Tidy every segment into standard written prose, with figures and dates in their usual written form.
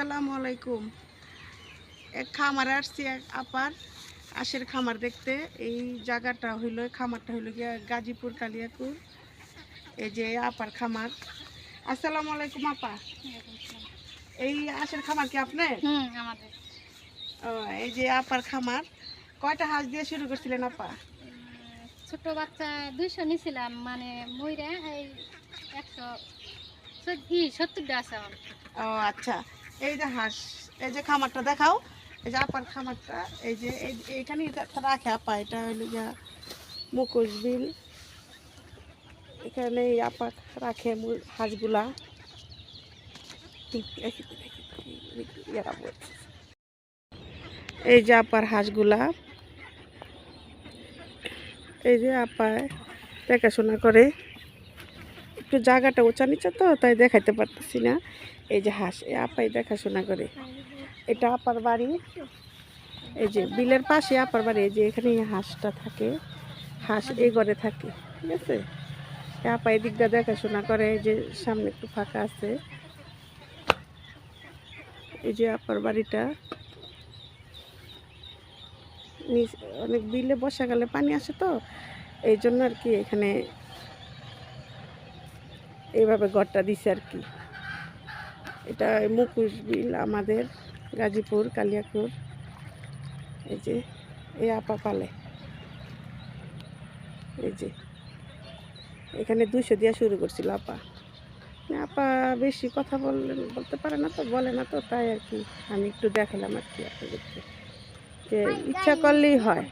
আসসালামু আলাইকুম। এক খামারে আসছি, এক আপার আশের খামার দেখতে। এই জায়গাটা হইল, খামারটা হইল গিয়া গাজীপুর কালিয়াকুর। এই যে আপার খামার। আসসালামু আলাইকুম আপা। এই আশের খামার কি আপনার? আমাদের এই যে আপার খামার। কয়টা হাঁস দিয়ে শুরু করছিলেন আপা? ছোট বাচ্চা 200 নিছিলাম, মানে মইরা এই 170টা আছে আমার। ও আচ্ছা। এই যে হাঁস, এই যে খামারটা দেখাও। এই যে আপার খামারটা, এই যে এইখানে রাখে আপা। এটা হইল গিয়া মুখোশ বিল। এখানে আপা রাখে হাঁসগুলা। এই যে আপার হাঁসগুলা, এই যে আপায় দেখাশোনা করে। একটু জায়গাটা উঁচা নিচে তো, তাই দেখাইতে পারতেছি না। এই যে হাঁস, এই আপাই দেখাশোনা করে। এটা আপার বাড়ি। এই যে বিলের পাশে আপার বাড়ি। এই যে এখানে হাঁসটা থাকে, হাঁস এই ঘরে থাকে, ঠিক আছে। আপা এই দিকটা দেখাশোনা করে। এই যে সামনে একটু ফাঁকা আছে। এই যে আপার বাড়িটা। অনেক বিলে বর্ষাকালে পানি আসে তো, এই জন্য আর কি এখানে এইভাবে ঘরটা দিছে আর কি। এটা মুখোশ বিল, আমাদের গাজীপুর কালিয়াকুর। এই যে এই আপা পালে। এই যে এখানে 200 দিয়ে শুরু করছিল আপা। আপা বেশি কথা বলতে পারে না তো, বলে না তো, তাই আর কি আমি একটু দেখালাম আর কি আপনাদেরকে, যে ইচ্ছা করলেই হয়।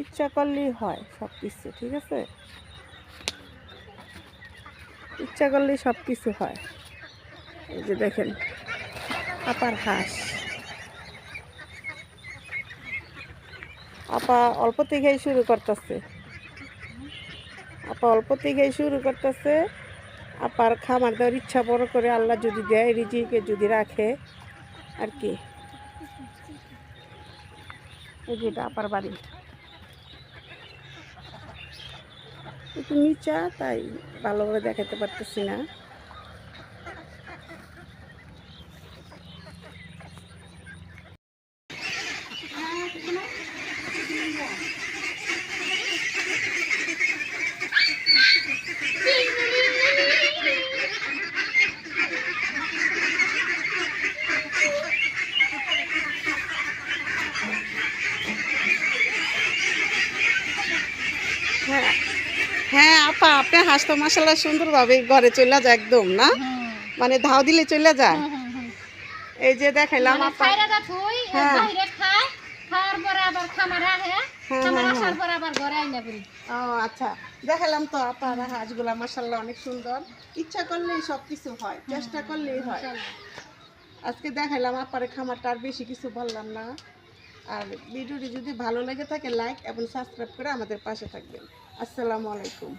ইচ্ছা করলেই হয় সব কিছু, ঠিক আছে। ইচ্ছা করলেই সব কিছু হয়। এই যে দেখেন আপার হাঁস। আপা অল্প থেকেই শুরু করতেছে। আপা অল্প থেকেই শুরু করতেছে। আপার খামার দেওয়ার ইচ্ছা বড় করে, আল্লাহ যদি দেয়, রিজিকে যদি রাখে আর কি। এই যে এটা আপার বাড়ি। একটু নিচা, তাই ভালোভাবে দেখাতে পারতেছি না। হ্যাঁ হ্যাঁ আপা, আপনার হাঁস তো মাসাল্লাহ সুন্দরভাবে ঘরে চলে যায় একদম, না মানে ধাও দিলে চলে যায়। এই যে দেখাইলাম আপা। হ্যাঁ ও আচ্ছা, দেখালাম তো আপা হাঁসগুলা মাসাল্লাহ অনেক সুন্দর। ইচ্ছা করলেই সব কিছু হয়, চেষ্টা করলেই হয়। আজকে দেখাইলাম আপারে খামারটা, আর বেশি কিছু বললাম না। আর ভিডিওটি যদি ভালো লেগে থাকে, লাইক এবং সাবস্ক্রাইব করে আমাদের পাশে থাকবেন। আসসালামু আলাইকুম।